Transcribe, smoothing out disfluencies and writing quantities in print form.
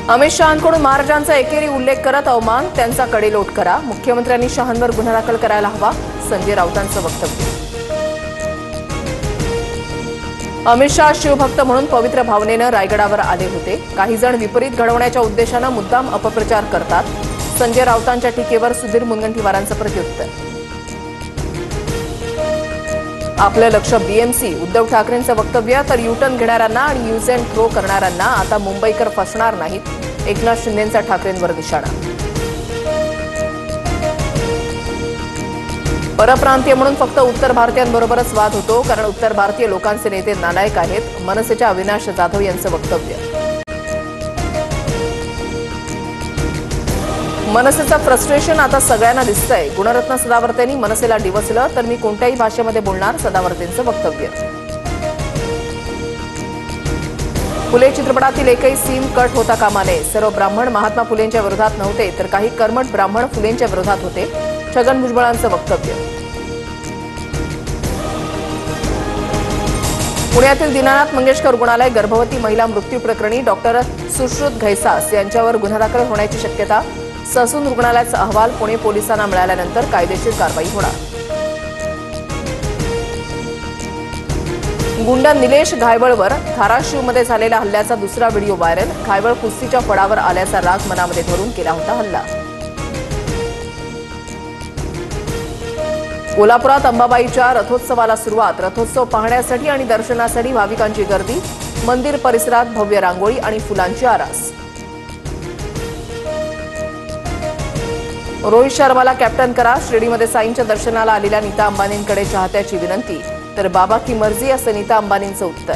अमित शहांकडून महाराजांचा एकेरी उल्लेख करत अवमान, त्यांचा कडेलोट करा. मुख्यमंत्र्यांनी शहांवर गुन्हा दाखल करायला हवा, संजय राऊतांचं वक्तव्य. अमित शहा शिवभक्त म्हणून पवित्र भावनेनं रायगडावर आले होते. काही जण विपरीत घडवण्याच्या उद्देशानं मुद्दाम अपप्रचार करतात. संजय राऊतांच्या टीकेवर सुधीर मुनगंटीवारांचं प्रत्युत्तर. आपलं लक्ष बीएमसी, उद्धव ठाकरेंचं वक्तव्य. तर युटर्न घेणाऱ्यांना आणि यूज अँड थ्रो करणाऱ्यांना आता मुंबईकर फसणार नाहीत, एकनाथ शिंदेंचा ठाकरेंवर निशाणा. परप्रांतीय म्हणून फक्त उत्तर भारतीयांबरोबरच वाद होतो, कारण उत्तर भारतीय लोकांचे नेते नालायक आहेत, मनसेच्या अविनाश जाधव यांचं वक्तव्य. मनसेचं फ्रस्ट्रेशन आता सगळ्यांना दिसतंय. गुणरत्न सदावर्तेंनी मनसेला डिवचलं तर मी कोणत्याही भाषेमध्ये बोलणार, सदावर्तेंचं वक्तव्य. फुले चित्रपटातील एकही सीन कट होता कामा नये. सर्व ब्राह्मण महात्मा फुलेंच्या विरोधात नव्हते, तर काही कर्मठ ब्राह्मण फुलेंच्या विरोधात होते, छगन भुजबळांचं वक्तव्य. पुण्यातील दीनानाथ मंगेशकर रुग्णालय गर्भवती महिला मृत्यू प्रकरणी डॉक्टर सुश्रुत घैसास यांच्यावर गुन्हा दाखल होण्याची शक्यता. ससून रुग्णालयाचा अहवाल पुणे पोलिसांना मिळाल्यानंतर कायदेशीर कारवाई होणार. गुंड निलेश घायवळवर धाराशिवमध्ये झालेल्या हल्ल्याचा दुसरा व्हिडिओ व्हायरल. घायवळ कुस्तीच्या फडावर आल्याचा राग मनामध्ये धरून केला होता हल्ला. कोल्हापुरात अंबाबाईच्या रथोत्सवाला सुरुवात. रथोत्सव पाहण्यासाठी आणि दर्शनासाठी भाविकांची गर्दी. मंदिर परिसरात भव्य रांगोळी आणि फुलांची आरास. रोहित शर्माला कॅप्टन करा. शिर्डीमध्ये साईंच्या दर्शनाला आलेल्या नीता अंबानींकडे चाहत्याची विनंती. तर बाबा की मर्जी असं नीता अंबानींचं उत्तर.